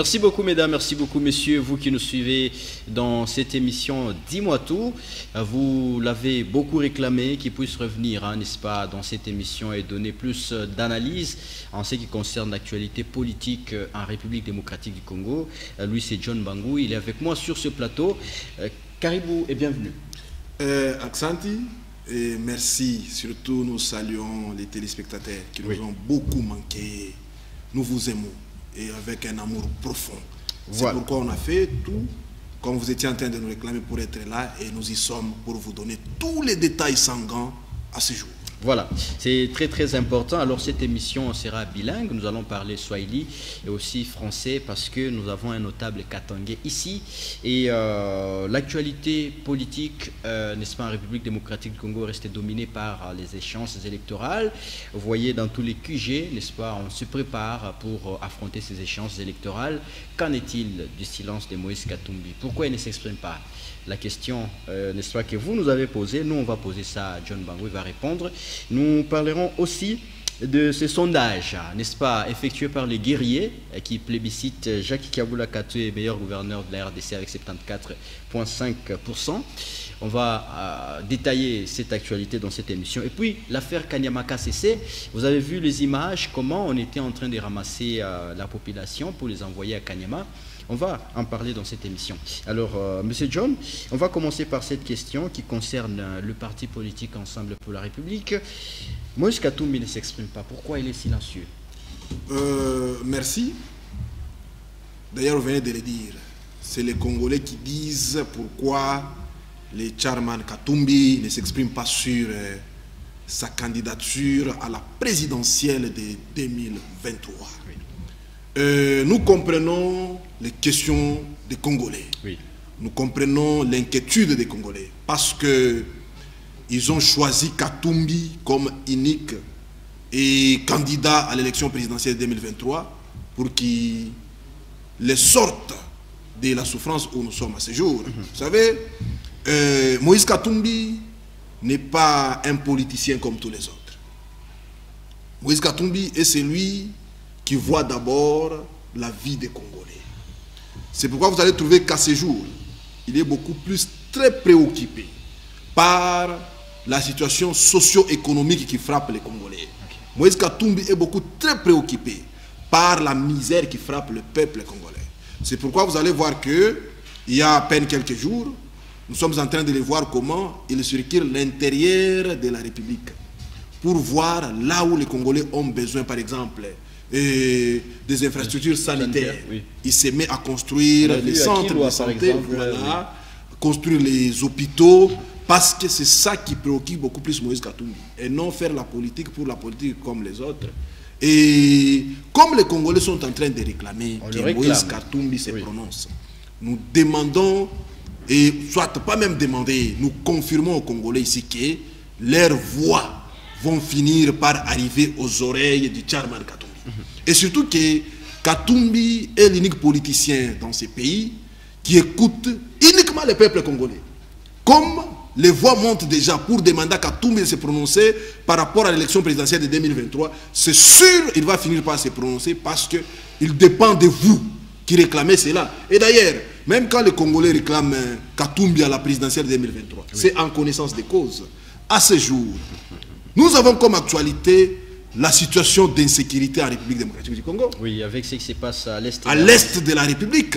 Merci beaucoup mesdames, merci beaucoup messieurs, vous qui nous suivez dans cette émission Dis-moi tout. Vous l'avez beaucoup réclamé, qu'il puisse revenir, n'est-ce pas, dans cette émission et donner plus d'analyse en ce qui concerne l'actualité politique en République démocratique du Congo. Lui c'est John Bangou, il est avec moi sur ce plateau. Caribou et bienvenue. Aksanti, et merci. Surtout nous saluons les téléspectateurs qui nous ont beaucoup manqué. Nous vous aimons. Et avec un amour profond. C'est pourquoi on a fait tout, comme vous étiez en train de nous réclamer pour être là, et nous y sommes pour vous donner tous les détails sanglants à ce jour. Voilà, c'est très très important. Alors cette émission sera bilingue, nous allons parler swahili et aussi français parce que nous avons un notable katangais ici. Et l'actualité politique, n'est-ce pas, en République démocratique du Congo reste dominée par les échéances électorales. Vous voyez dans tous les QG, n'est-ce pas, on se prépare pour affronter ces échéances électorales. Qu'en est-il du silence de Moïse Katumbi? Pourquoi il ne s'exprime pas? La question, n'est-ce pas, que vous nous avez posée, nous on va poser ça à John Bangou, il va répondre. Nous parlerons aussi de ce sondage, n'est-ce pas, effectué par les guerriers qui plébiscitent Jacques Kabula Katou, meilleur gouverneur de la RDC avec 74,5%. On va détailler cette actualité dans cette émission. Et puis, l'affaire Kanyamaka CC, vous avez vu les images, comment on était en train de ramasser la population pour les envoyer à Kanyama. On va en parler dans cette émission. Alors, Monsieur John, on va commencer par cette question qui concerne le parti politique Ensemble pour la République. Moïse Katumbi ne s'exprime pas. Pourquoi il est silencieux? Merci. D'ailleurs, vous venez de le dire. C'est les Congolais qui disent pourquoi le chairman Katumbi ne s'exprime pas sur sa candidature à la présidentielle de 2023. Oui. Nous comprenons les questions des Congolais. Oui. Nous comprenons l'inquiétude des Congolais parce que ils ont choisi Katumbi comme unique et candidat à l'élection présidentielle 2023 pour qu'il les sorte de la souffrance où nous sommes à ce jour. Vous savez, Moïse Katumbi n'est pas un politicien comme tous les autres. Moïse Katumbi est celui qui voit d'abord la vie des Congolais. C'est pourquoi vous allez trouver qu'à ce jour, il est beaucoup plus très préoccupé par la situation socio-économique qui frappe les Congolais. Okay. Moïse Katumbi est beaucoup très préoccupé par la misère qui frappe le peuple congolais. C'est pourquoi vous allez voir que il y a à peine quelques jours, nous sommes en train de les voir comment ils circulent l'intérieur de la République pour voir là où les Congolais ont besoin, par exemple, des infrastructures sanitaires. Oui. Il se met à construire les centres de santé, voilà, construire les hôpitaux, parce que c'est ça qui préoccupe beaucoup plus Moïse Katumbi, et non faire la politique pour la politique comme les autres. Et comme les Congolais sont en train de réclamer que Moïse Katumbi se prononce, nous demandons, et soit pas même demander, nous confirmons aux Congolais ici que leurs voix vont finir par arriver aux oreilles du chairman Katumbi. Et surtout que Katumbi est l'unique politicien dans ces pays qui écoute uniquement le peuple congolais. Comme les voix montent déjà pour demander à Katumbi de se prononcer par rapport à l'élection présidentielle de 2023, c'est sûr qu'il va finir par se prononcer parce qu'il dépend de vous qui réclamez cela. Et d'ailleurs, même quand les Congolais réclament Katumbi à la présidentielle de 2023, c'est en connaissance des causes. À ce jour, nous avons comme actualité la situation d'insécurité en République démocratique du Congo. Oui, avec ce qui se passe à l'est de la République.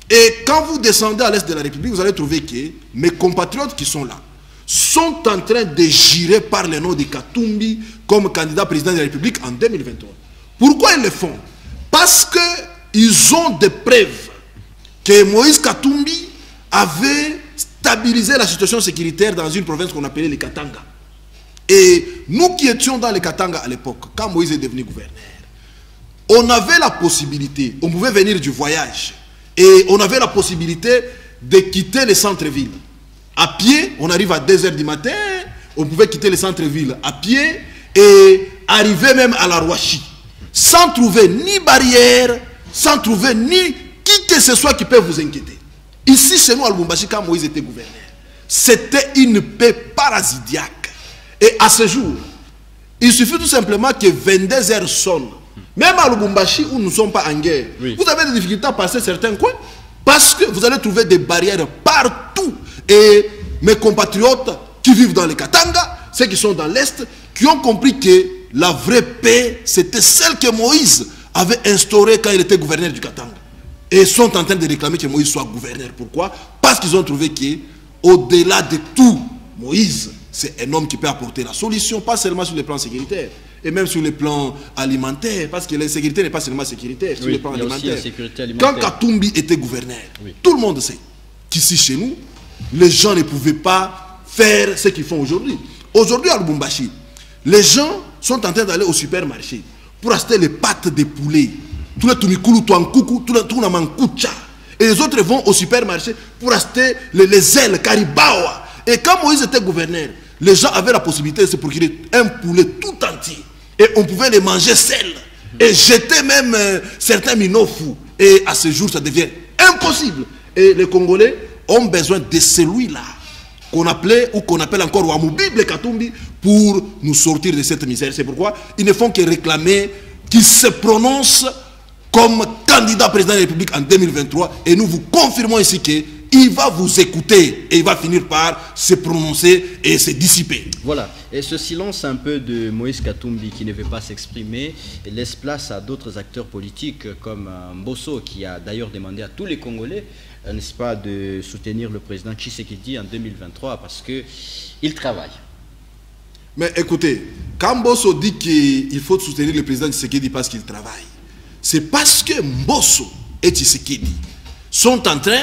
Et quand vous descendez à l'est de la République, vous allez trouver que mes compatriotes qui sont là sont en train de jurer par le nom de Katumbi comme candidat président de la République en 2023. Pourquoi ils le font? Parce qu'ils ont des preuves que Moïse Katumbi avait stabilisé la situation sécuritaire dans une province qu'on appelait le Katanga. Et nous qui étions dans le Katanga à l'époque, quand Moïse est devenu gouverneur, on avait la possibilité, on pouvait venir du voyage, et on avait la possibilité de quitter le centre-ville. À pied, on arrive à 2 h du matin, on pouvait quitter le centre-ville à pied et arriver même à la Rouachi, sans trouver ni barrière, sans trouver ni qui que ce soit qui peut vous inquiéter. Ici, chez nous, à Lubumbashi, quand Moïse était gouverneur, c'était une paix parasitiaque. Et à ce jour, il suffit tout simplement que 22 h sonnent Même à Lubumbashi, où nous ne sommes pas en guerre, vous avez des difficultés à passer certains coins parce que vous allez trouver des barrières partout. Et mes compatriotes qui vivent dans les Katanga, ceux qui sont dans l'Est, qui ont compris que la vraie paix, c'était celle que Moïse avait instaurée quand il était gouverneur du Katanga. Et sont en train de réclamer que Moïse soit gouverneur. Pourquoi? Parce qu'ils ont trouvé qu'au-delà de tout, Moïse, c'est un homme qui peut apporter la solution, pas seulement sur le plan sécuritaire, et même sur le plan alimentaire, parce que la sécurité n'est pas seulement sécuritaire, sur le plan alimentaire. Quand Katumbi était gouverneur, tout le monde sait qu'ici chez nous, les gens ne pouvaient pas faire ce qu'ils font aujourd'hui. Aujourd'hui à Lubumbashi, les gens sont en train d'aller au supermarché pour acheter les pâtes de poulet, tout le tumikulu, tout le mankucha. Et les autres vont au supermarché pour acheter les ailes, karibawa. Et quand Moïse était gouverneur, les gens avaient la possibilité de se procurer un poulet tout entier. Et on pouvait les manger seuls. Et jeter même certains minofous. Et à ce jour, ça devient impossible. Et les Congolais ont besoin de celui-là, qu'on appelait ou qu'on appelle encore Wamubible Katumbi, pour nous sortir de cette misère. C'est pourquoi ils ne font que réclamer qu'il se prononce comme candidat président de la République en 2023. Et nous vous confirmons ici qu'il va vous écouter et il va finir par se prononcer et se dissiper. Voilà. Et ce silence un peu de Moïse Katumbi qui ne veut pas s'exprimer laisse place à d'autres acteurs politiques comme Mbosso, qui a d'ailleurs demandé à tous les Congolais, n'est-ce pas, de soutenir le président Tshisekedi en 2023 parce qu'il travaille. Mais écoutez, quand Mbosso dit qu'il faut soutenir le président Tshisekedi parce qu'il travaille, c'est parce que Mbosso et Tshisekedi sont en train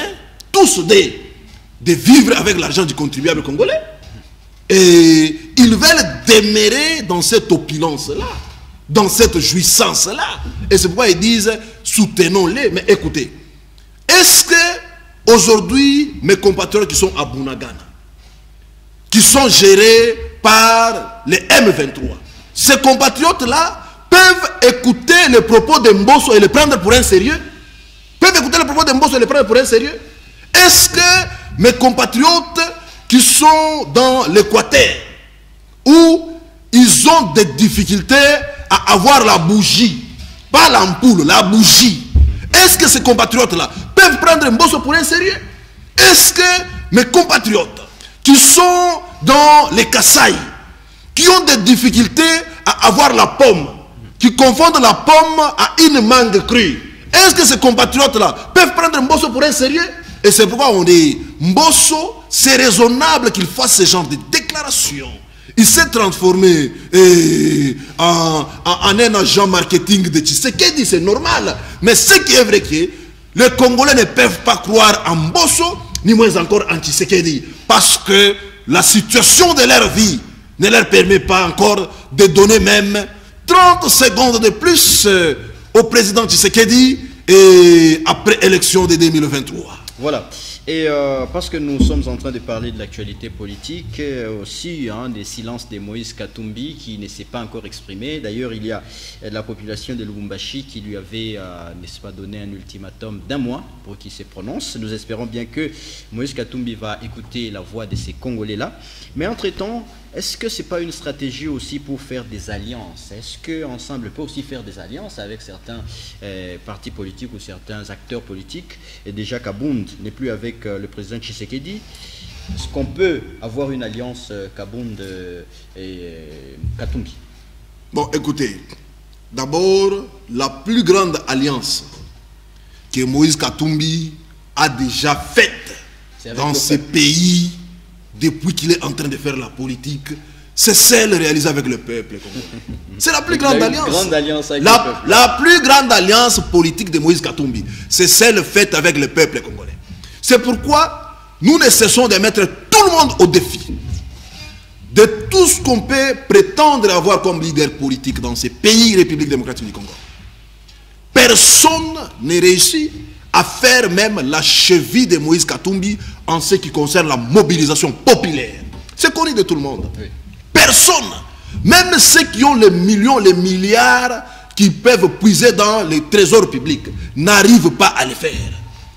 tous de vivre avec l'argent du contribuable congolais. Et ils veulent demeurer dans cette opulence-là, dans cette jouissance-là. Et c'est pourquoi ils disent soutenons-les. Mais écoutez, est-ce que aujourd'hui mes compatriotes qui sont à Bunagana, qui sont gérés par les M23, ces compatriotes-là peuvent écouter les propos de Mbosso et les prendre pour un sérieux? Peuvent écouter les propos de Mbosso et les prendre pour un sérieux? Est-ce que mes compatriotes qui sont dans l'Équateur, où ils ont des difficultés à avoir la bougie, pas l'ampoule, la bougie, est-ce que ces compatriotes-là peuvent prendre Mbosso pour un sérieux? Est-ce que mes compatriotes qui sont dans les Kasaï, qui ont des difficultés à avoir la pomme, qui confondent la pomme à une mangue crue, est-ce que ces compatriotes-là peuvent prendre Mbosso pour un sérieux? Et c'est pourquoi on dit, Mbosso, c'est raisonnable qu'il fasse ce genre de déclaration. Il s'est transformé en un agent marketing de Tshisekedi, c'est normal. Mais ce qui est vrai, que les Congolais ne peuvent pas croire en Mbosso, ni moins encore en Tshisekedi. Parce que la situation de leur vie ne leur permet pas encore de donner même 30 secondes de plus au président Tshisekedi et après élection de 2023. Voilà. Et parce que nous sommes en train de parler de l'actualité politique, aussi des silences de Moïse Katumbi qui ne s'est pas encore exprimé. D'ailleurs, il y a la population de Lubumbashi qui lui avait, n'est-ce pas, donné un ultimatum d'1 mois pour qu'il se prononce. Nous espérons bien que Moïse Katumbi va écouter la voix de ces Congolais-là. Mais entre-temps, est-ce que ce n'est pas une stratégie aussi pour faire des alliances? Est-ce qu'ensemble peut aussi faire des alliances avec certains partis politiques ou certains acteurs politiques? Et déjà Kabound n'est plus avec le président Tshisekedi. Est-ce qu'on peut avoir une alliance Kabound et Katumbi? Bon, écoutez, d'abord, la plus grande alliance que Moïse Katumbi a déjà faite dans ce pays depuis qu'il est en train de faire la politique, c'est celle réalisée avec le peuple. C'est la plus grande alliance. La plus grande alliance politique de Moïse Katumbi, c'est celle faite avec le peuple congolais. C'est pourquoi nous ne cessons de mettre tout le monde au défi de tout ce qu'on peut prétendre avoir comme leader politique dans ces pays République démocratique du Congo. Personne n'est réussi à faire même la cheville de Moïse Katumbi en ce qui concerne la mobilisation populaire. C'est connu de tout le monde. Oui. Personne, même ceux qui ont les millions, les milliards qui peuvent puiser dans les trésors publics, n'arrivent pas à le faire.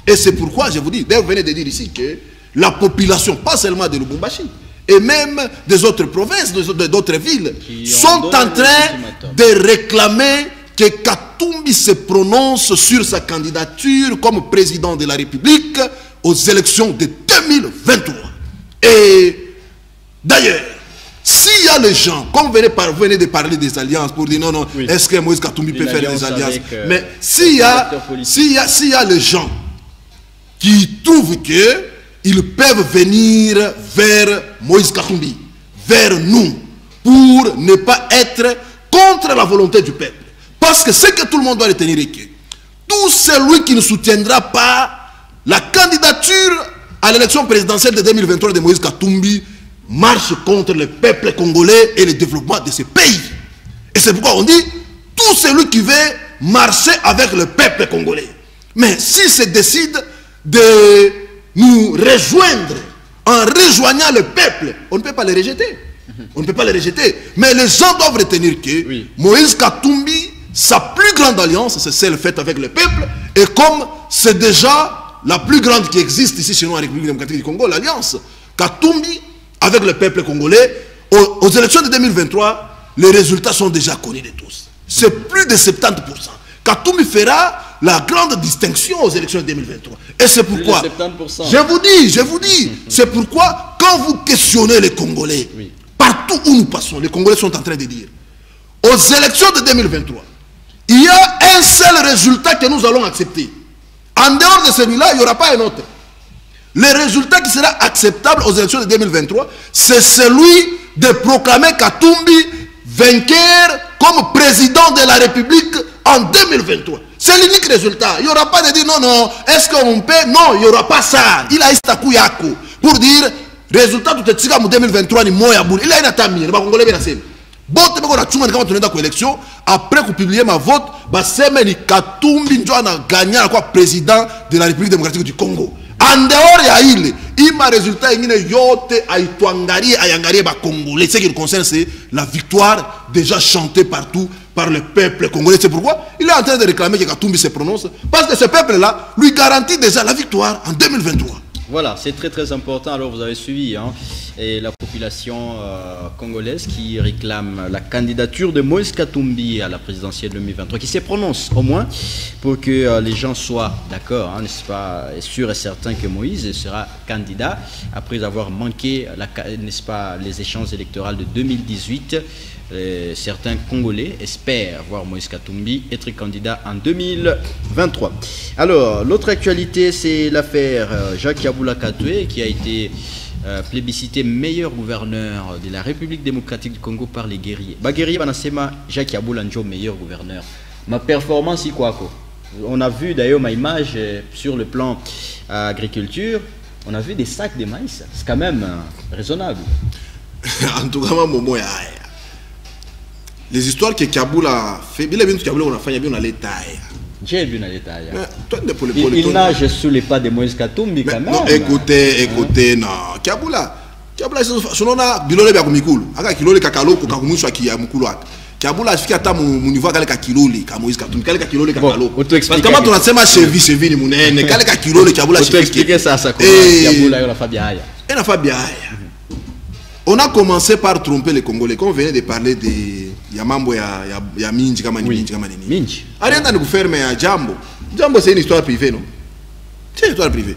Et c'est pourquoi je vous dis, vous venez de dire ici que la population, pas seulement de Lubumbashi, et même des autres provinces, d'autres villes, sont en train de réclamer que Katumbi se prononce sur sa candidature comme président de la République aux élections de 2023. Et d'ailleurs, s'il y a les gens, comme vous venez de parler des alliances pour dire non, non, oui, est-ce que Moïse Katumbi peut faire des alliances avec, mais s'il y a les gens qui trouvent qu'ils peuvent venir vers Moïse Katumbi, vers nous, pour ne pas être contre la volonté du peuple. Parce que ce que tout le monde doit retenir est que tout celui qui ne soutiendra pas la candidature à l'élection présidentielle de 2023 de Moïse Katumbi marche contre le peuple congolais et le développement de ce pays. Et c'est pourquoi on dit tout celui qui veut marcher avec le peuple congolais. Mais s'il se décide de nous rejoindre en rejoignant le peuple, on ne peut pas le rejeter. On ne peut pas le rejeter. Mais les gens doivent retenir que oui, Moïse Katumbi, sa plus grande alliance, c'est celle faite avec le peuple. Et comme c'est déjà la plus grande qui existe ici chez nous en République démocratique du Congo, l'alliance Katumbi avec le peuple congolais, aux élections de 2023, les résultats sont déjà connus de tous. C'est plus de 70%. Katumbi fera la grande distinction aux élections de 2023. Et c'est pourquoi, je vous dis, c'est pourquoi quand vous questionnez les Congolais, oui, partout où nous passons, les Congolais sont en train de dire, aux élections de 2023, il y a un seul résultat que nous allons accepter. En dehors de celui-là, il n'y aura pas un autre. Le résultat qui sera acceptable aux élections de 2023, c'est celui de proclamer Katumbi vainqueur comme président de la République en 2023. C'est l'unique résultat. Il n'y aura pas de dire non, non, est-ce qu'on peut? Non, il n'y aura pas ça. Il a istaku yako pour dire résultat de Tsika en 2023 ni moya boule. Il a une atamie. Les Congolais bien assez. Bon, tu peux qu'on quand on est dans l'élection, après qu'on publie ma vote, bah c'est mais Katumbi a gagné quoi président de la République démocratique du Congo. En dehors il m'a résultat il yote aitwangari ayangari ba Congolais. Ce qui concerne c'est la victoire déjà chantée partout par le peuple congolais. C'est pourquoi il est en train de réclamer que Katumbi se prononce, parce que ce peuple-là lui garantit déjà la victoire en 2023. Voilà, c'est très très important. Alors vous avez suivi et la population congolaise qui réclame la candidature de Moïse Katumbi à la présidentielle 2023, qui se prononce au moins pour que les gens soient d'accord, n'est-ce pas, sûr et certain que Moïse sera candidat après avoir manqué, n'est-ce pas, les échéances électorales de 2018. Certains Congolais espèrent voir Moïse Katumbi être candidat en 2023. Alors, l'autre actualité, c'est l'affaire Jacques Yaboula Katoué qui a été plébiscité meilleur gouverneur de la République démocratique du Congo par les guerriers. Les guerriers, Jacques Yaboula Njo meilleur gouverneur. Ma performance, c'est quoi? On a vu d'ailleurs ma image sur le plan agriculture. On a vu des sacs de maïs. C'est quand même raisonnable. En tout cas, moi, les histoires que Kaboula fait, on a fait, il nage sous les pas de Moïse Katumbi quand même. Non, écoutez, non. Kaboula, sinon on a bilole bya kumikulu. Aka kilole kakalo ko kakumusha ki ya mukulu aka. Kaboula afika hata mu niveau kale ka kilole ka Moïse Katumbi kale ka kilole kakalo. Parce que quand on a sema chevi ni munene kale ka kilole Kaboula chevi. Expliquer ça Kaboula yo la Fabia haya. Et la Fabia haya. On a commencé par tromper les Congolais. Quand on venait de parler de Yamambo ya Minji kama ni Minji kama ni Minji. Arienda ni kuferme ya Jambo. Jambo c'est une histoire privée, non? C'est une histoire privée.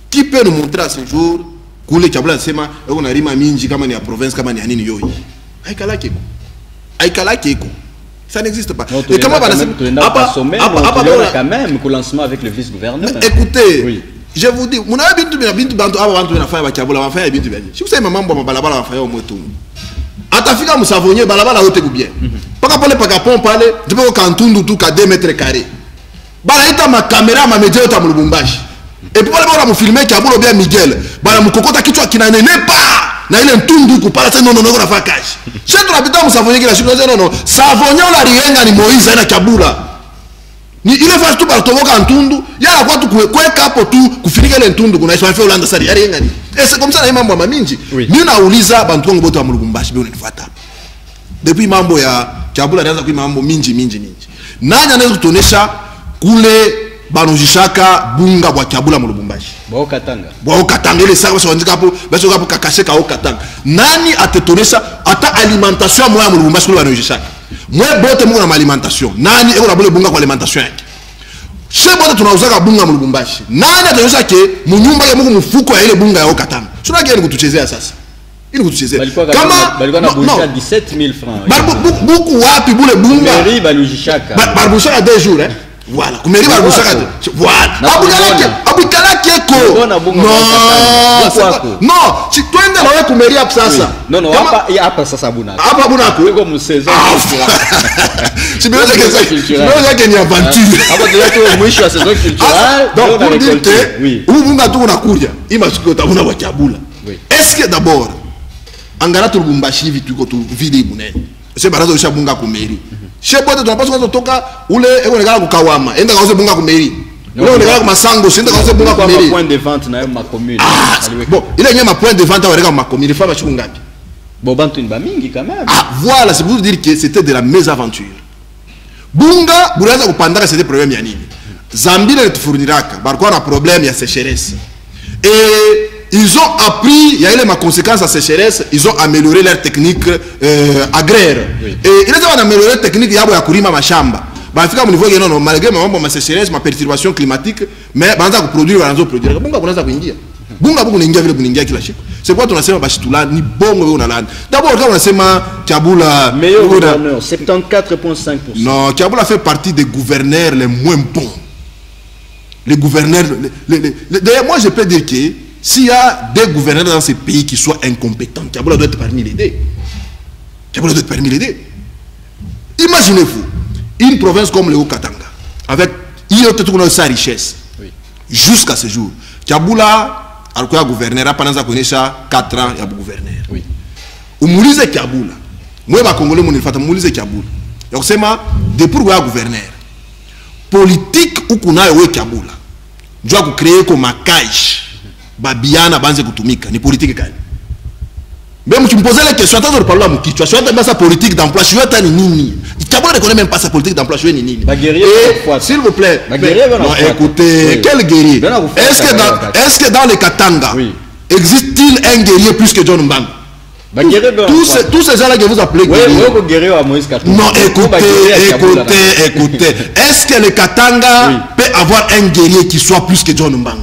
Qui peut nous montrer à ce jour kule Kaboula sema on a rima Minji kama ni ya province kama ni anini yoyi? Aikala keko. Ça n'existe pas. Et comment va quand même au lancement avec le vice-gouverneur. Écoutez, oui. Je vous dis, mon ami bintu bantu abantu na fanya Kaboula va faire bintu bien. Si vous savez mambo mabalabala va faire au moto. Atafika musavonye balabala yote kubien. Paka pole paka pompe pale, ndipo kantundu tu ka 2 mètres carrés. Bala ita ma caméra ma média yote mu Lubumbashi. Et puis bala mu filmer Kaboula bien Miguel. Bala mu kokota kichwa kinanene pa. Na ile ntundu ku pala tena nono na fa cash. Chetu rapita musavonye kila siku non. Savonye la rienga ni Moïse na Kaboula. Ni ile fasi tu partoboka ntundu yala kwa tu kuweka hapo tu kufinika ile ntundu kuna iswa fia Ulanda sari yari ngani. C'est comme ça na mambo ya minji. Mimi nauliza bantu wangu bote wa Lubumbashi beo unifuata. Depuis mambo ya Kaboula anaanza kwa mambo minji. Nani anaweza kutonesha kule banojishaka bunga bwa Kaboula mu Lubumbashi? Bwa Katanga ile sasa wanzika hapo basi hapo kakasheka au Katanga. Nani atetonesha ata alimentation moya mu Lubumbashi kule banojishaka? Moi bote mungu na alimentation. Nani eko na bole bunga kwa alimentation yake. Chez bote tunauzaka bunga mu Lubumbashi. Nani atanyosha ke munyumba ya mungu mfuko ya ile bunga ya Okatanga. Sio gani kutuchezea sasa. Ili kutuchezea. Kama balikuwa na bunga 17000 francs. Buku wapi bule bunga? Mairie balujishaka. Balujishaka 2 jours hein. Voilà, kumeri balujishaka. Voilà. Abukalaki eko. Non, si twende na wewe kumeri hapo sasa. Non, hapa sasa bunako. Hapa bunako. Iko msaison. Si bien que ni aventure. Hapa ndio mwisho wa saison culturelle. Donc pour dire que oui. Ubunga tu unakuja. Imasiku utabuna wa Kiabula. Est-ce que d'abord angara tu Lubumbashi hivi tuko tu vide bunene. C'est baraza usha bunga kumeri. Chez bote tunapaswa kutoka ule eko nekala kukawama. Enda kauze bunga kumeri. Ule nekala kwa masango, enda kauze bunga kumeri. Point de vente na ma commune. Bon, il y a ma point de vente à ma commune, femme chiku ngapi. Bon bantu ni ba mingi quand même. Ah, voilà, c'est pour vous dire que c'était de la mésaventure. Bunga, buraza kupandaka c'était problème ya nini? Zambie ne tufurniraka, barko na problème ya sécheresse. Et ils ont appris, il y a eu ma conséquence à sécheresse, ils ont amélioré leur technique agraire. Oui. Et ils ont amélioré leur technique ya kurima mashamba. Bah fika au niveau que non malgré ma sécheresse, ma perturbation climatique, mais banza produire banza produire. Bunga kunaanza kuingia. Bunga buku ningia vile kuningia kila siku. C'est quoi tunasema bashitula ni bongo wewe unalanda. D'abord quand on sema Kiabula meilleur gouverneur 74.5%. Non, Kiabula fait partie des gouverneurs les moins bons. Les gouverneurs d'ailleurs moi je peux dire que s'il y a des gouverneurs dans ces pays qui soient incompétents, Kiabula doit être parmi les deux. Kiabula doit être parmi les deux. Imaginez-vous une province comme le Haut-Katanga, avec sa richesse, oui. Jusqu'à ce jour, Kiabula, alikuwa gouverneur, apananza kuonesha 4 ans ya gouverneur. Oui. Umulize Kiabula, mwe ba Congolais munifata umulize Kiabula. Ya kusema depuis kwa gouverneur, politique ukunayo we Kiabula, njoo kucreer ko makaish, babiana banze kutumika, ni politique gani? Même tu me posais la question, attends de parler à mon kichwa, je suis sa politique d'emploi, je suis à nini. Kiabula ne connaît même pas sa politique d'emploi, je suis nini. S'il vous plaît, non, écoutez, oui. Quel guerrier? Est-ce que dans les Katanga, oui. Existe-t-il un guerrier plus que John Mbang? Tous ces gens-là que vous appelez guerriers. Non, écoutez. Est-ce que le Katanga oui. Peut avoir un guerrier qui soit plus que John Mbang?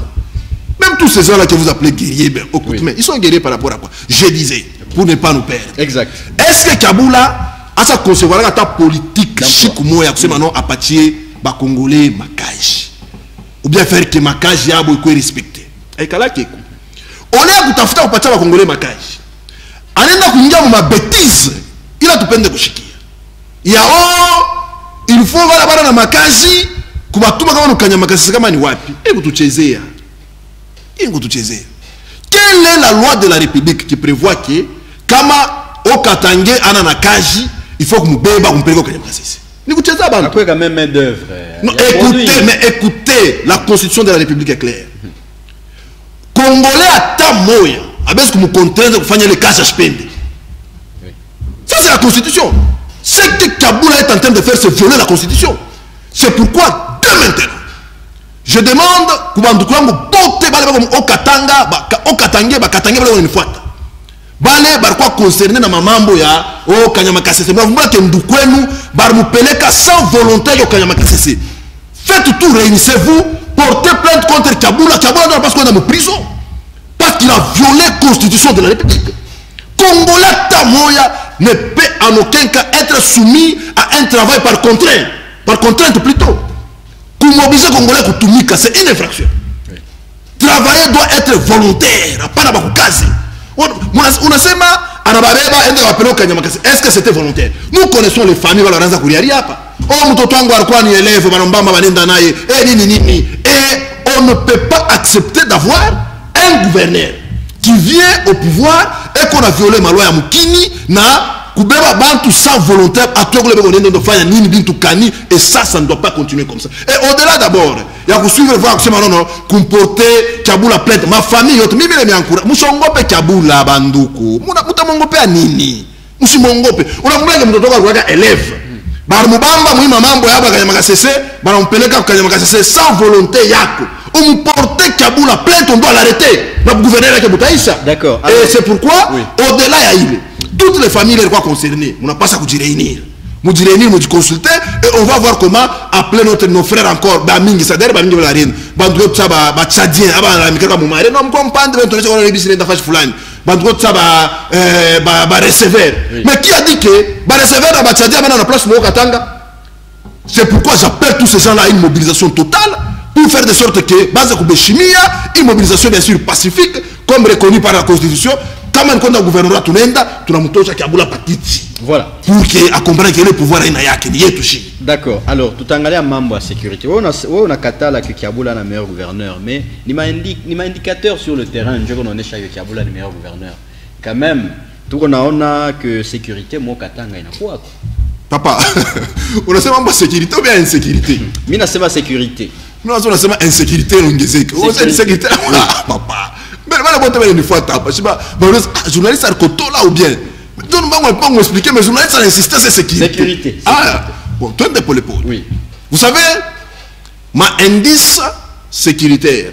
Même tous ces gens-là que vous appelez guerriers, ben, oui. Mais ils sont guerriers par rapport à quoi? Je disais, pour ne pas nous perdre. Exact. Est-ce que Kiabula a sa concevoir ta politique chic moya que c'est maintenant à partir ba Congolais makaj ou bien faire que makaj yabo iko respecté? Et kala keko. On est à kutafuta kupatia ba Congolais makaj. Anaenda kuingia mu mabêtise, il a tupende kushikia. Ya il faut wala bana na makazi kubatuma kama nukanya makazi kama ni wapi? Hebu tuchezea. Quelle est la loi de la République qui prévoit que kama Okatanga ana na kaji il faut que mubeba kumpeleka kwenye masisi? Ni kucheza bana. Après quand même main d'œuvre. Non, écoutez, la constitution de la République est claire. Congolais ata moya abesi kumkontrendre kufanya le kazi ashpende. Ça c'est la constitution. Ce que Kiabula est en train de faire c'est violer la constitution. C'est pourquoi dès maintenant je demande kubanduku yangu bote bale bako Okatanga bakatanga bale wanifuata bale barikuwa concerné na mamambo ya Kanyama Kasese. Mnavumbula ke nduku kwenu barimupeleka sans volonté ya Kanyama Kasese. Faites tout, réunissez-vous, portez plainte contre Kiabula. Kiabula doit pas se mettre en prison parce qu'il a violé la constitution de la République. Congolais tamoya ne peut en aucun cas être soumis à un travail par contrainte plutôt. Mobiliser Congolais kutumika, c'est une infraction. Oui. Travailler doit être volontaire. Est-ce que c'était volontaire? Nous connaissons les familles. Et on ne peut pas accepter d'avoir un gouverneur qui vient au pouvoir et qu'on a violé ma loi à Mukini na kubeba bantu sans volontaire à toi et ça ne doit pas continuer comme ça. Et au-delà d'abord, il y a que suivre voir que c'est maintenant comporter Kiabula plainte ma famille yote mimi le miankura musongope Kiabula banduku mutamongope nini musimongope unamwambia mtoto wako kwa élève baramubamba muima mambo yaba Kanyama Kasese banampeleka Kanyama Kasese sans volonté yako umporter Kiabula plainte on doit l'arrêter le gouverneur yake Butaisha. D'accord. Et c'est pourquoi oui. Au-delà ya ile toutes les familles les concernées on n'a pas ça que réunir Nous disons réunir, nous consulter et on va voir comment appeler nos frères encore. Bamingi, ça d'ailleurs bamingi la reine. Bandro ça ba tchadien, aba la mikaka mumare. Non comprendre on se connaît bisine d'affaires fulani. Bandro ça ba recevoir. Mais qui a dit que ba recevoir ba tchadien maintenant la place mo Katanga? C'est pourquoi j'appelle tous ces gens-là à une mobilisation totale pour faire de sorte que base de chimia, une mobilisation bien sûr pacifique comme reconnu par la Constitution. Quand même quand le gouvernement tunenda, tunamtosha Kiabula patiti. Voilà. Pour qu'il comprenne que le pouvoir est naïque, il est touché. D'accord. Alors, tout en gagnant membre de sécurité. On a Katala que Kiabula est le meilleur gouverneur, mais il m'a indicateur sur le terrain. Je connais que Kiabula est le meilleur gouverneur. Quand même, tout on a que sécurité, moi Katanga ina quoi? Papa, on a seulement sécurité ou bien insécurité? Mina c'est ma sécurité. Nous avons seulement insécurité l'ongezek. On sait insécurité. Papa. Mais voilà bon une fois tapa. Je sais pas. Journaliste à côté là ou bien. Donne-moi pas m'expliquer mais journaliste a insisté c'est sécurité. Sécurité. Ah bon, toi de pour l'épaule. Oui. Vous savez, ma indice sécuritaire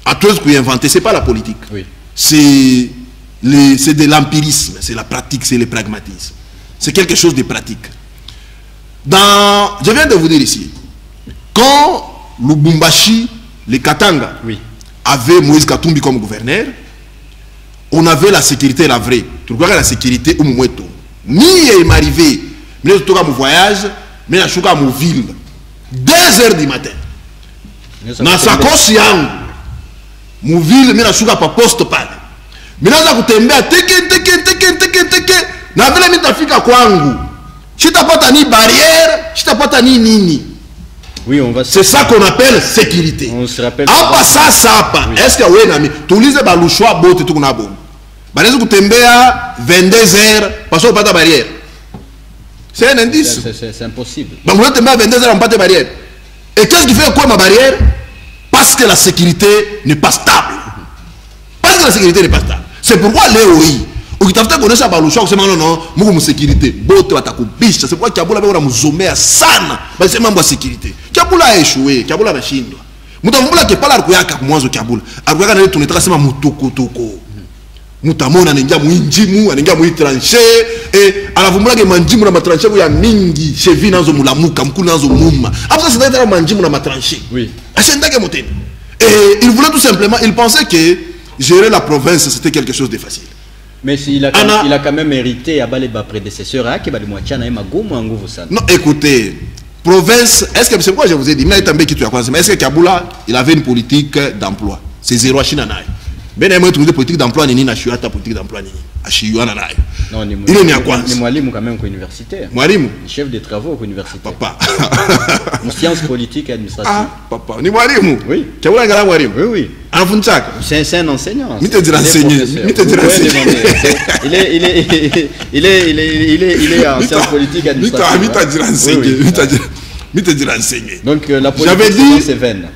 à tous qui inventé, c'est pas la politique. Oui. C'est de l'empirisme, c'est la pratique, c'est le pragmatisme. C'est quelque chose de pratique. Je viens de vous dire ici, quand Lubumbashi, les Katanga, oui, avait Moïse Katumbi comme gouverneur, on avait la sécurité, la vraie. Tu vois la sécurité au moment où ni il m'arrivait, mais je suis mon voyage, mais je suis à mon ville. 2 heures du matin. Dans sa conscience, mon ville, mais je suis à pas poste pas. Mais là, je suis à teke. Na vile mitafika kwangu. Chitapata ni barrière, chitapata ni nini. Oui, on va. C'est ça qu'on appelle sécurité. On se rappelle. Apa ça pas. Oui. Est-ce que oui nami, tulize ba lushwa bote tu kuna bomu. Banaweza kutembea 22 heures parce qu'on pas de barrière. C'est un indice. C'est impossible. Bah on tembea 22 heures on pas de barrière. Et qu'est-ce qui fait quoi ma barrière? Parce que la sécurité n'est pas stable. Parce que la sécurité n'est pas stable. C'est pourquoi l'EOI ukitafuta kuonesha balusha kusema non Mungu msécurité bote watakubisha. C'est pourquoi Kiabula bwana mzomea sana basi mambo ya sécurité. Kiabula a échoué, Kiabula ameshindwa. Mtavumbula kepala alikuyaka kumwanzo Kiabula. Alikuyaka na tunataka sema mutoko. Mutamona anaingia muinjimu, anaingia muitranche anavumbula ke manjimu na matranche ya mingi, chevi nazo mulamuka, mkulu nazo muma. Après ça c'était manjimu na matranche. Oui. Ashendake motene. Et il voulait tout simplement, il pensait que gérer la province c'était quelque chose de facile. Mais il a quand même hérité à les prédécesseurs à qui non, écoutez, province, est-ce que c'est pourquoi je vous ai dit, mais est-ce que Kiabula il avait une politique d'emploi? C'est zéro à Chine. Ben moi tu dis politique d'emploi ni na chuata politique d'emploi ni ashiwana nayo. Non, ni il est quoi? Ni mwalimu quand même universitaire. Mwalimu, chef de travaux universitaire. Papa. En sciences politiques et administratives. Ah, papa, ni mwalimu. Oui. Kiabula ngala mwalimu. Oui, oui. Anafunchaka. C'est un enseignant. Mi te dire enseigner. Mi te dire enseigner. Il est en sciences politiques et administratives. Mi te dire enseigner. Mi te dire enseigner. Donc la politique c'est vaine.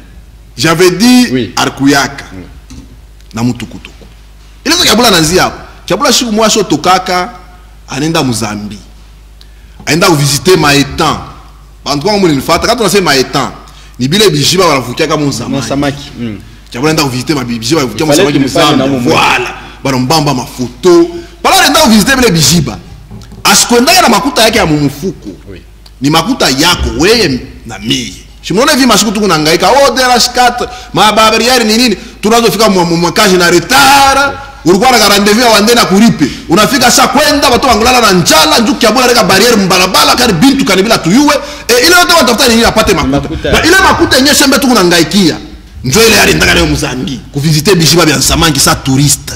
J'avais dit Arkuyaka. Na mutukutuku. Ile Kiabula nanzia hapo. Kiabula siku mwasho tokaka anaenda Mozambique. Aenda visiter Maétan. Bantu wangu mlinifuata quand on sait Maétan. Ni bile bijiba wanavukia kama samaki. Kiabula enda visiter mabijiba wanavukia samaki Mozambique. Voilà. Banombamba mafoto. Pala enda visiter bile bijiba. Asikwenda na makuta yake ya mumufuko. Oui. Ni makuta yako wewe na mimi. Shimona hivi masiku tuko nangaika DRH4 mabariere ni nini tunazofika mwakaji na retard ulikuwa na rendezvous ya wande na kuripe unafika saa kwenda watu wangulala na njala njuki Kiabula reka barriere mbalabala kani bintu kanibila tuyue ile yote watafuta nini apate makuta na ile makuta yenyewe sembe tuko nangaikia njoo ile yale ndaka leo Mozambique kuvisiter bishiba bya Nsamangi sa touriste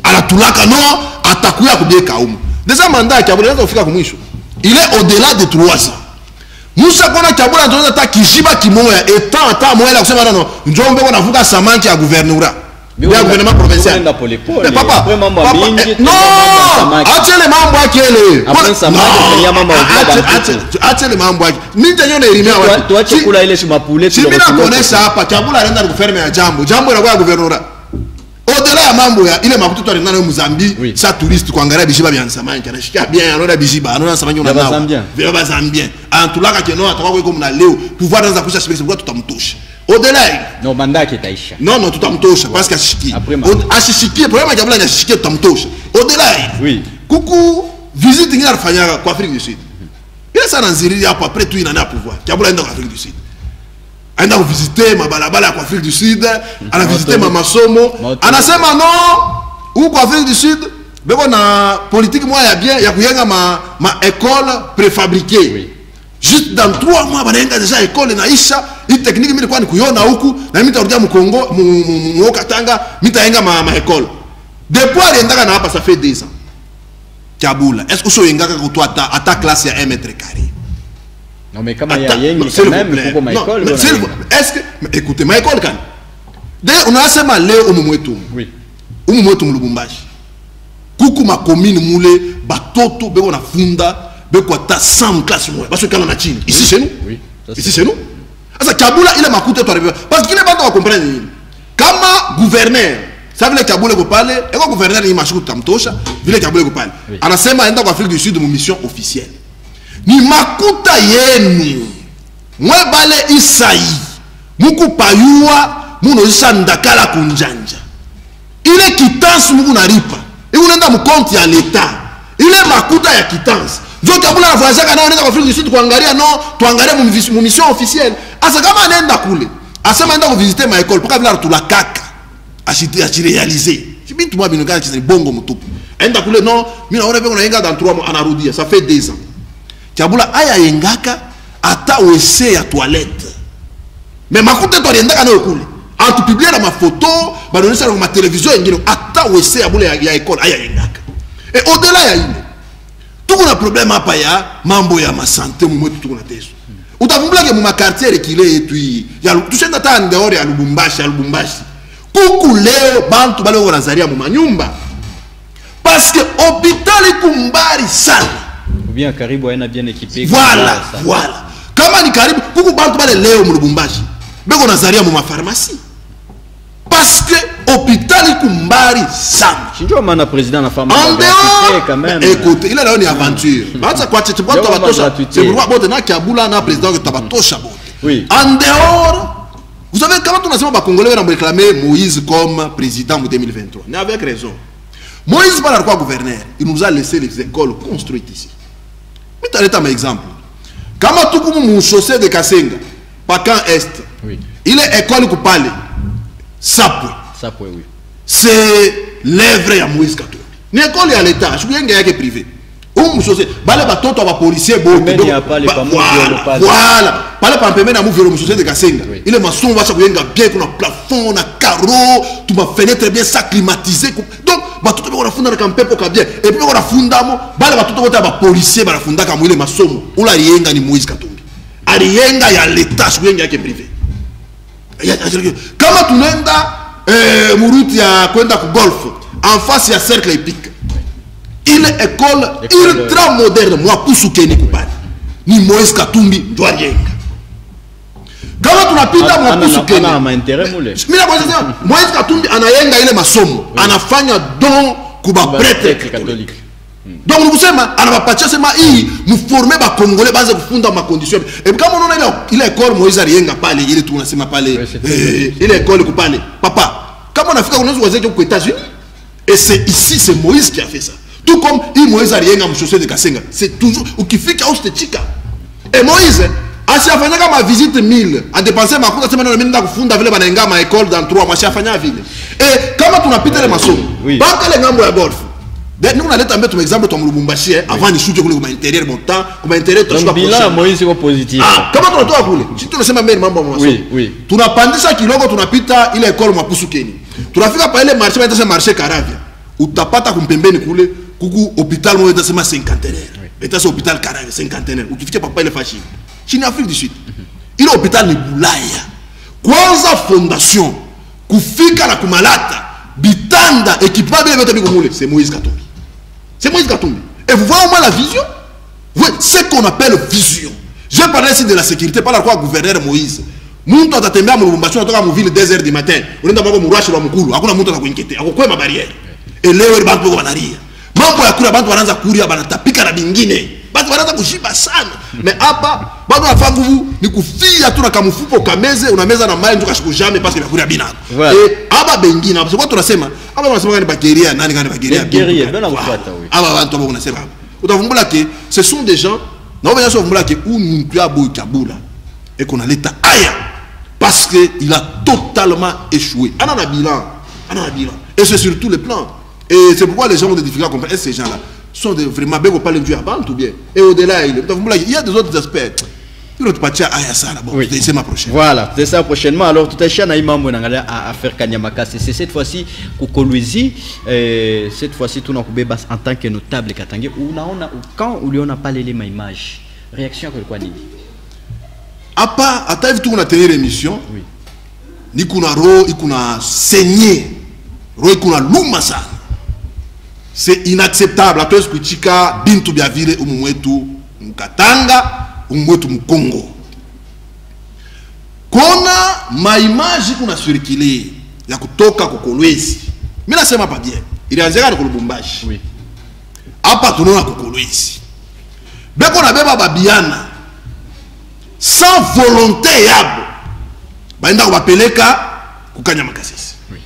anatulaka no atakuya kubeka umu déjà mandat ya Kiabula kufika kumwisho il est au-delà de 3 ans. Musa kona Kiabula ndio ta kishiba kimoya etant ata moya kusema non njombe kona vuka Samanki ya gouvernorat ya gouvernement provincial mais papa non achele mambo akele après Samanki ya mambo achele mambo akele mimi ndio naelimia watu tuache kula ile mapule tu mimi nakonesha hapa Kiabula anaenda kuferme ya jambo inakuwa gouvernorat au-delà ya mambo ya ile makuta tu anaenda Mozambique sa touriste kuangalia bishiba bya Nsamanki anashikia bien anaona bishiba anaona Nsamanki unaona vile bazambien antulaka keno atakuwa kwa mna leo pouvoir anza kusha shibeki kwa tutamtosha au-delà non mandat qui taisha non tutamtosha parce que ashiki ashiki problème ya Kiabula ni ashiki tutamtosha au-delà oui kuku visite ngine alifanyaka kwa Afrique du Sud. Ile sana nziriri hapo après tout ina na pouvoir. Kabula enda kwa Afrique du Sud. Aenda kuvisiter mabalabala kwa Afrique du Sud, ana visiter masomo, anasema non, huko kwa Afrique du Sud, beko na politique moya ya bien ya kuyenga ma école préfabriquée. Oui. Juste dans 3 mois banayenga déjà école naisha, hii technique mimi kwa ni kuiona huku na mimi tarudia mkongo mu Katanga, mimi tayenga ma école. Depuis aliendaka na hapa ça fait 2 ans. Kabula, est-ce que soyengaka kutoa ata classe ya 1 mètre carré? Non mais comment il y a yengi quand même pour ma école. Est-ce que écoutez ma école quand d'ailleurs on a sema leo umumwetu. Oui. Umumwetu Lubumbashi. Kuku ma commune moulé batoto beko na funda beko ata 100 classe moya parce que quand on a chini ici chez nous. Oui. Ici chez nous. Asa Kabula il a makuta to arriver parce qu'il est pas de comprendre nini. Kama gouverneur ça vile Kabula ko pale et ko gouverneur ni mashuku tamtosha vile Kabula ko pale. Anasema aenda kwa Afrique du Sud mu mission officielle. Ni makuta yenu mwe bale Isai muku payua muno isa ndakala kunjanja ile kitansi muku naripa ile unaenda mkonti ya leta ile makuta ya kitansi ndio Kabula anafanya kana anaenda kwa Afrique du Sud kuangalia no tuangalie mu mission officielle asa kama anaenda kule asema anaenda kuvisiter ma école paka bila tula kaka achirealiser bitu mwa binokana kizani bongo mutupu enda kule no mimi naona peko nainga dans 3 mois anarudia ça fait 2 ans. Kabula aya yengaka ata wese ya toilette. Mais makuta to aliendaka na kule. Antu publier na mafoto, banaonyesha na ma télévision ngine ata wese ya bule ya école aya yengaka. Et au-delà ya ile. Tuko na problème hapa ya mambo ya santé mwetu tuko na teso. Utavumbula ke mu quartier rekile yetu ya tushenda ta ndeore ya Lubumbashi. Kuku leo bantu bale ko nazaria mu manyumba. Parce que hôpital ikumbari sana. Ou bien Karibu aina bien équipé. Voilà, voilà. Kama ni Karibu, kuku bantu bale leo mu Lubumbashi. Beko nazaria mu pharmacie. Parce que hôpital ikumbari sana. Shinjo mana président na femme quand même. Écoute, il est là une aventure. Bata kwa tete bonto batosha. C'est pourquoi bote na Kabula na président que tabatosha bote. Oui. En dehors, vous savez comment on a dit ba Congolais on réclamer Moïse comme président en 2023. Mais avec raison. Moïse par quoi gouverneur, il nous a laissé les écoles construites ici. Mais tu as un exemple. Quand tu as chaussée de Kasenga, Pakan Est, oui. Il est école coupale. Sapwe. Sapwe, oui. C'est l'œuvre de Moïse Katumbi. Une école à l'État, je suis bien privé. Ou chaussée, balé baton, tu as policier, voilà. Balé pas permettre à mouvoir chaussée de Kasenga. Il est maçon, va s'appuyer bien qu'on a plafond, on a carreau, tu m'as fenêtre bien ça climatisé. Donc, batoto bako nafunda na mpepo kabia et puis bako nafunda mo bale batoto bote ba policier ba nafunda kama ile masomo ula aliyenga ni Moïse Katumbi aliyenga ya l'état sikuyenga yake privé kama tunaenda muruti ya kwenda ku golf en face ya cercle épique ile école ultra moderne moi pusukeni kupali ni Moïse Katumbi ndo aliyenga kama tunapita mwapusukeni mimi nakwambia Moïse Katumbi anayenga ile masomo anafanya don kuba prêtre catholique. Donc nous kusema anabapatia sema hii mformer ba Congolais baze kufunda ma conditions et kama unaona ile école Moïse aliyenga pale ile tunasema pale ile école kupale papa kama unafika unaweza kuweza kwa États-Unis et c'est ici c'est Moïse qui a fait ça tout comme Moïse aliyenga mchosé de Kasenga c'est toujours ukifika au Chika et Moïse asiafanya kama visite 1000 a dépenser makuta sema ndio nenda kufunda vile banaenga ma école dans 3 mois asiafanya vile et kama tunapita le masomo baka le ngambo ya golf nous on a leta mbele exemple tu Lubumbashi avant ni shuke kule kwa intérieur bon temps comme intérieur tu sois bilan Moïse ko positif kama tunatoka kule sisi tunasema mbele mambo ya masomo tunapandisha kidogo tunapita ile école Mapusukeni tunafika pa ile marché baita marché Karavia utapata kumpembeni kule kuku hôpital moyo itasema cinquantenaire eta hôpital Karavia cinquantenaire ukifika papa ile fashi chini Afrique du Sud ile hôpital ni Bulaya kwanza fondation kufika na kumalata bitanda équipement bien vyote biko mule c'est Moïse Katumbi. C'est Moïse Katumbi. Et vous voyez au moins la vision. Vous voyez ce qu'on appelle vision. Je parlais ici de la sécurité par la quoi gouverneur Moïse. Muntu atatembea mu Lubumbashi kutoka mu ville 2h du matin. Unaenda mambo murashi wa mkulu. Hakuna mtu atakuinkete. Akokwe mabarrière. Et leo bantu bako banaria. Mambo ya kula bantu wanaanza kuria banatapika na bingine. Bantu wanaanza kushiba sana. Mais hapa bantu wafanya nguvu ni kufia tu na kamfupo kameze unameza na mai njoka siku jamais parce que nakuria binako. Et aba bengine parce que tunasema aba tunasema gani bageria nani gani bageria. Bageria bana kufuata wewe. Aba bantu bako unasema Ce sont des gens où nous Kabula et qu'on a l'état aïe parce qu'il a totalement échoué. Et c'est sur tous les plans. Et c'est pourquoi les gens ont des difficultés à comprendre. Et ces gens-là sont vraiment bien qu'on parle de Dieu avant tout bien. Et au-delà, il y a des autres aspects. Oui. C'est ma prochaine. Voilà, c'est ça prochainement. Alors, tout à l'heure, à faire Kanyamaka. C'est cette fois-ci, Kokolwezi, cette fois-ci, tout le monde en tant que notable Katangé, quand on n'a pas les images, réaction que quoi dit? À part, à ta vie, on a tenu l'émission. Oui. Ni kuna ro, ni kuna saigné, ro, ni kuna lumasa. C'est inacceptable. À toi, ce que tu as, bintu biavile, umwetu, mkatanga. Umwetu Mkongo kona maimage kuna circuler ya kutoka Kokolwezi. Mimi nasema pas bien. Ilianzika kwa Lubumbashi. Oui. Hapa tunaona Kokolwezi. Beko na beba babiana sans volonté yabo. Baenda kubapeleka kukanyama Kasese. Oui.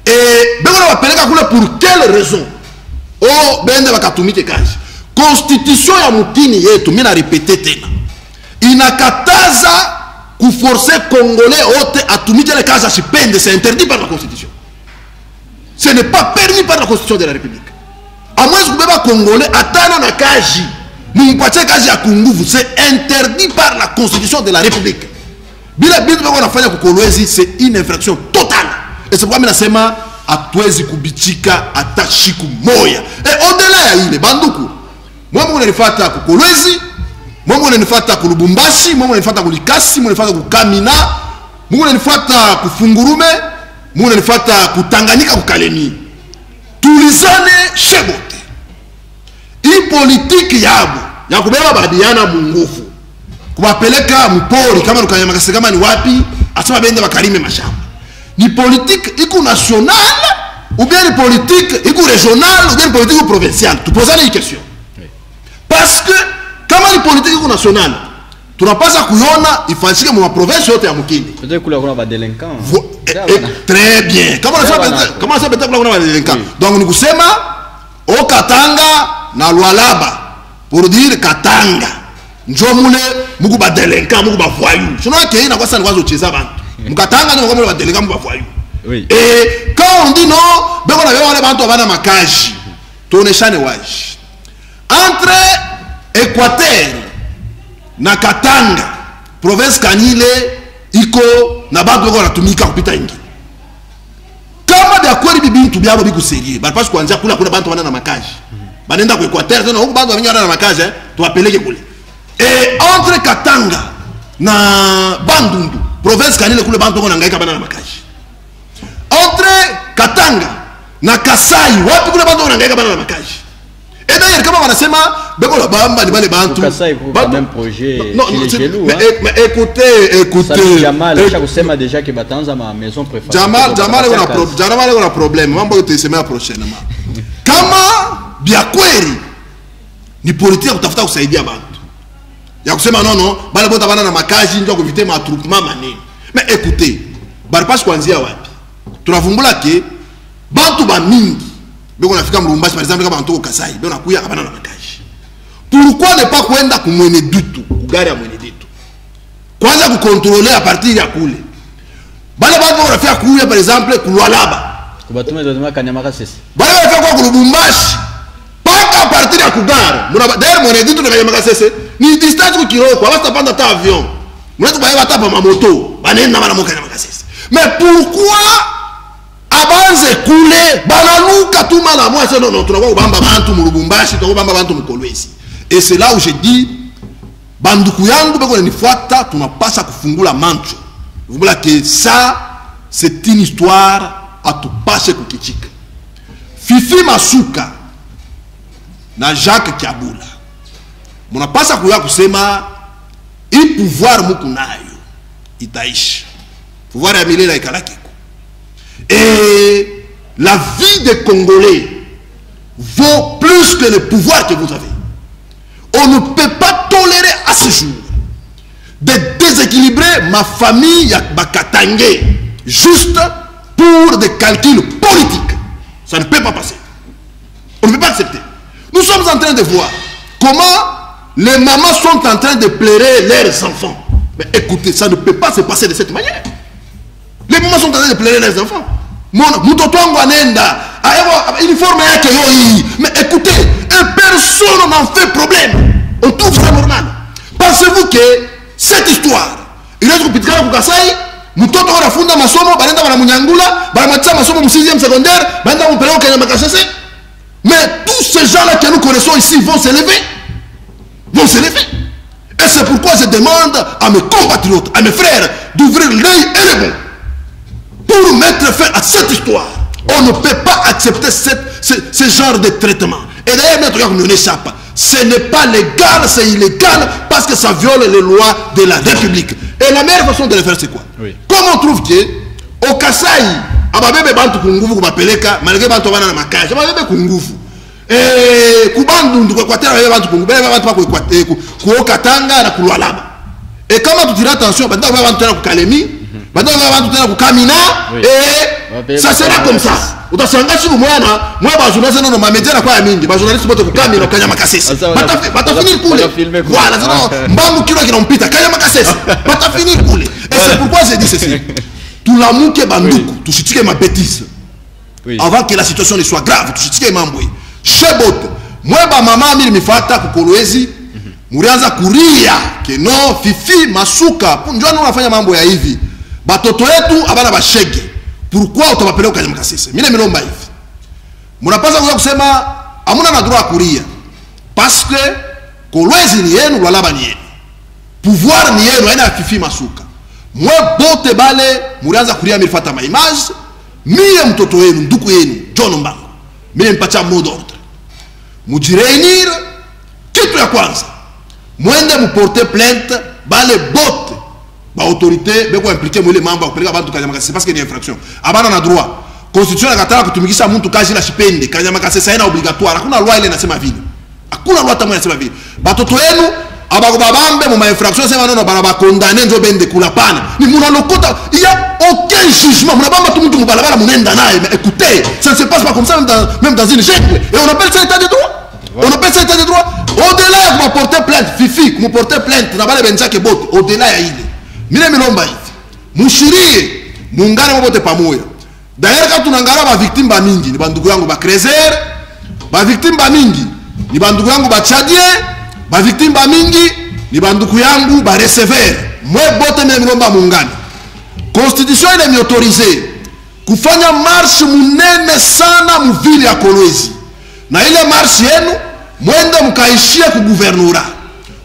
Et beko na bapeleka kule pour quelle raison? Oh, bende bakatumike kazi. Constitution ya mutini yetu, mimi na répéter tena, inakataza kuforcer congolais wote atumike le kazi asipende. C'est interdit par la constitution. Ce n'est pas permis par la constitution de la République. À moins que kubeba congolais atana na kazi mumpatie kazi ya kunguvu, c'est interdit par la constitution de la République. Bila bitu bako nafanya kukolwezi, c'est une infraction totale. Et c'est pourquoi mimi nasema atwezi kubichika atashiku moya. Et au-delà ya ile banduku, moi je suis à Kokolwezi, moi je suis à Lubumbashi, moi je suis à Likasi, moi je suis à Kamina, moi je suis à Fungurume, moi je suis à Tanganyika, Kalemi. Tulizane shebote. Hii politique yabo ya kubeba babiana mungufu, kubapeleka mpori kama Lukanyama Kasese kama ni wapi, asema bende bakalime mashamba. Ni politique iko nationale ou bien ni politique iko régionale ou bien ni politique provinciale. Tu poses une question. Parce que kama ni politique nationale, tunapaswa kuiona ifanyike mu province yote ya mkini. Peut-être que kuna ba délinquants. Très bien. Comment ça peut-être kuna ba délinquants. Donc nous kusema o Katanga na Lualaba pour dire Katanga. Njo mule muku ba délinquants, muku ba voyous. Sinon que ina kwa sana kwazo cheza bantu. Mkatanga ni kwa ba délinquants, muku ba voyous. Oui. Et quand on dit non, beko na wale bantu bana makaji. Toneshane waji. Entre Équateur na Katanga, province Kanile, iko na bantu wako natumika kupita ingi. Kama de kweli bibintu byabo biku sérieux, ba parce kuanzia kula bantu wana na makaji. Banenda ku Équateur, tena huko bantu wengine wana na makaji, tuwapeleke kule. Et entre Katanga na Bandundu, province Kanile kule bantu wako nangaika bana na makaji. Entre Katanga na Kasai, wapi kule bantu wako nangaika bana na makaji. Et d'ailleurs, comment on a dit, ben on a bamba ni bale bantu. Ça c'est même projet. Non, mais écoutez. Jamal, chaque semaine déjà que batanza ma maison préférée. Jamal on a problème. Mambo te semaine prochainement. Kama bia kweli ni politique kutafuta kusaidia bantu. Ya kusema non, bale bota bana na makazi ndio kuvite ma attroupement manene. Mais écoutez, bali pas kuanzia wapi? Tunavumbula ke bantu ba mingi. Beko nafika Lubumbashi par exemple kama Antoko Kasai, beko nakuya kabana na makaji. Pourquoi ne pas kwenda ku mwene dutu, ku gari ya mwene dutu? Kwanza ku contrôler à partir ya kule. Bale bantu wanafika kuya par exemple ku Lualaba. Kubatuma ndio Kanyama Kasese. Bale wanafika ku Lubumbashi. Paka à partir ya ku gari. D'ailleurs mwene dutu na Kanyama Kasese ni distance ku Kiroko, basta panda ta avion. Mwetu baye bata pa moto, banenda bana mo Kanyama Kasese. Mais pourquoi abanze kule banaluka tout mal à moi c'est non tunakuwa kubamba bantu mu Lubumbashi tunakuwa kubamba bantu mu Kolwezi. Et c'est là où je dis banduku yangu beko nifuata tunapasa kufungula mancho. Voilà que ça c'est une histoire à tout passer kukichika. Fifi Masuka na Jacques Kiabula munapasa kuya kusema i pouvoir mukunayo itaishi. Pouvoir ya milele ikalaki. Et la vie des Congolais vaut plus que le pouvoir que vous avez. On ne peut pas tolérer à ce jour de déséquilibrer ma famille à Bakatangé juste pour des calculs politiques. Ça ne peut pas passer. On ne peut pas accepter. Nous sommes en train de voir comment les mamans sont en train de pleurer leurs enfants. Mais écoutez, ça ne peut pas se passer de cette manière. Les mamans sont en train de pleurer leurs enfants. Mais écoutez, personne n'en fait problème. On trouve ça normal. Pensez-vous que cette histoire, il est kupitikana kukasai, mtoto anafunga masomo, banaenda banamunyangula, banamaliza masomo mu 6e secondaire, banaenda kumpeleka Kanyama Kasese. Mais tous ces gens-là que nous connaissons ici vont se lever. Vont se lever. Et c'est pourquoi je demande à mes compatriotes, à mes frères, d'ouvrir l'œil et le bon pour mettre fin à cette histoire. On ne peut pas accepter ce genre de traitement. Et d'ailleurs, on n'échappe. Ce n'est pas légal, c'est illégal parce que ça viole les lois de la République. Et la meilleure façon de le faire, c'est quoi? Oui. Comme on trouve que au Kasaï, ababebe bantu kunguvu kubapeleka, malgré bantu bana na makaje, ababebe kunguvu. Kubandu kwa kwatera ababebe bantu kunguvu, ababebe bantu kwa kwatera ku Katanga na kulwalaba. Et comment tu tiras attention, bantu ababebe bantu na ku Kalemi, bantu ababebe bantu na ku Kamina, et ça sera comme ça. Utasanga siku mwana mwa ba journaliste no ma media na kwa mingi ba journaliste bote ku Kamina Kanyama Kasese batafinir kule voilà ça mbambu kilo kinampita Kanyama Kasese batafinir kule. Et c'est pourquoi j'ai dit ceci, tulamuke banduku tushitike ma bêtise avant que la situation ne soit grave, tushitike mambo shebote mwa ba mama mimi mifata ku Kolwezi murianza kuria keno fifi masuka njoo unafanya mambo ya hivi batoto yetu abana bashege. Pourquoi utawapeleka Kanyama Kasese? Mimi nimeomba hivi. Mnapaswa kusema hamuna na droit kuria. Parce que Kolwezi ni yenu, Lualaba ni yenu. Pouvoir ni yenu, haina fifi masuka. Mwe bote bale murianza kuria milifata ma image. Mie mtoto yenu, nduku yenu, John Mbango. Mimi nimpatia mot d'ordre. Mujireunir kitu ya kwanza. Mwende muporte plainte bale bote. Ba autorité beko impliqué mwele mambo kupeleka bantu Kanyama Kasese parce que ni infraction. Abana na droit. Constitution inakatala kutumikisha mtu kazi la shipende. Kanyama Kasese haina obligatoire. Hakuna loi ile inasema vile. Hakuna loi tamu inasema vile. Batoto yenu abakubabambe mu ma infraction sema nono bana ba condamner njo bende kula pana. Ni muna lokota, il y a aucun jugement. Muna bamba tout mtu mubalabala munenda naye. Mais écoutez, ça ne se passe pas comme ça même dans une jungle. Et on appelle ça état de droit. On appelle ça état de droit. Au-delà de porter plainte, fifi, de porter plainte, na bale benza ke bote, au-delà ya ile. Mine milomba hivi mushirie muungane mbote pamoja. D'ailleurs quand tunangara ba victime ba mingi ni bandugu yangu ba Krezer, ba victime ba mingi ni bandugu yangu ba Tchadien, ba victime ba mingi ni bandugu yangu ba Recever. Mwe bote mine milomba muungane. Constitution ile miautorize kufanya marche munene sana muvili ya Kolwezi. Na ile marche yenu mwende mkaishie ku gouvernorat.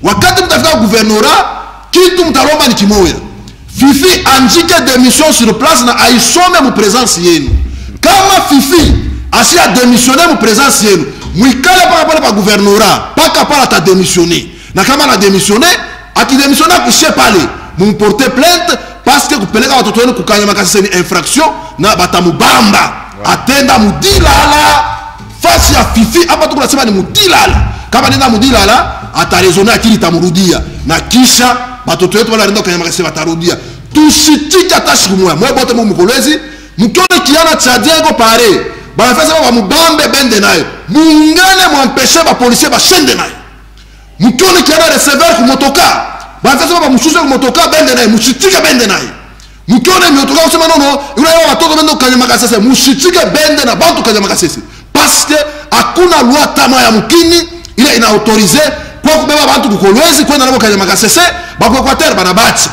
Wakati mtafika ku gouvernorat kitu mtalomba ni kimoya. Fifi andike démission sur place na aisome mu présence yenu. Kama Fifi asia démissionner mu présence yenu, muikale paka pale pa gouvernorat, paka pala ta démissionner. Na kama na démissionner, aki démissionner kushe pale, mu porter plainte parce que kupeleka watoto wenu ku Kanyama Kasese ni infraction na batamubamba. Atenda mudilala fasi ya Fifi hapa tu tunasema ni mudilala. Kama nenda mudilala atarezoner akili tamurudia na kisha batoto yetu wala ndio Kanyama Kasese batarudia. Tusitika tashiku moya. Mwe bote mu Kolwezi, mkione kiana cha Diego pare. Banafesa ba mubambe bende nayo. Muungane muampeshe ba policier ba shende nayo. Mkione kiana Recever ku motoka. Banafesa ba mushushe ku motoka bende nayo, musitike bende nayo. Mkione motoka usema nono, yule watoto bende Kanyama Kasese, musitike bende na bantu Kanyama Kasese. Parce que hakuna loi tama ya mkini ile ina autorize kwa kubeba bantu ku Kolwezi kwenda nabo Kanyama Kasese, ba ku Equateur banabacha.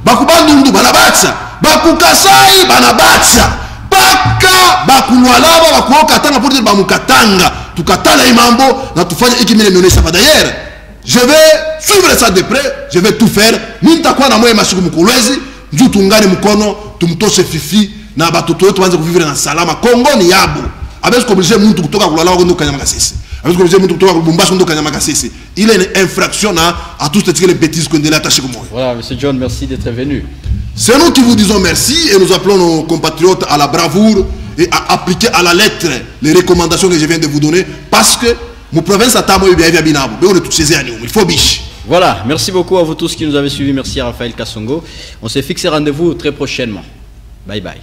Bakubandundu banabacha, bakukasai banabacha, paka bakulwalaba bakuoka tanga pour dire bamukatanga, tukatala imambo na tufanye iki mine mionesha pa. D'ailleurs, je vais suivre ça de près, je vais tout faire. Nitakuwa na moyo mashiku mu Kolwezi, nju tungane mkono, tumtoshe Fifi na batoto wetu waanze kuvivre na salama. Kongo ni yabo. Avec obliger mtu kutoka kulala kwenda Kanyama Kasese. Avec obliger mtu kutoka Lubumbashi kwenda Kanyama Kasese. Il est une infraction à tout ce les bêtises qu'on est là attaché comme moi. Voilà, monsieur John, merci d'être venu. C'est nous qui vous disons merci et nous appelons nos compatriotes à la bravoure et à appliquer à la lettre les recommandations que je viens de vous donner parce que mon province a tamo bien binabo. Mais on est tous chez à nous, il faut biche. Voilà, merci beaucoup à vous tous qui nous avez suivis. Merci à Raphaël Kassongo. On s'est fixé rendez-vous très prochainement. Bye bye.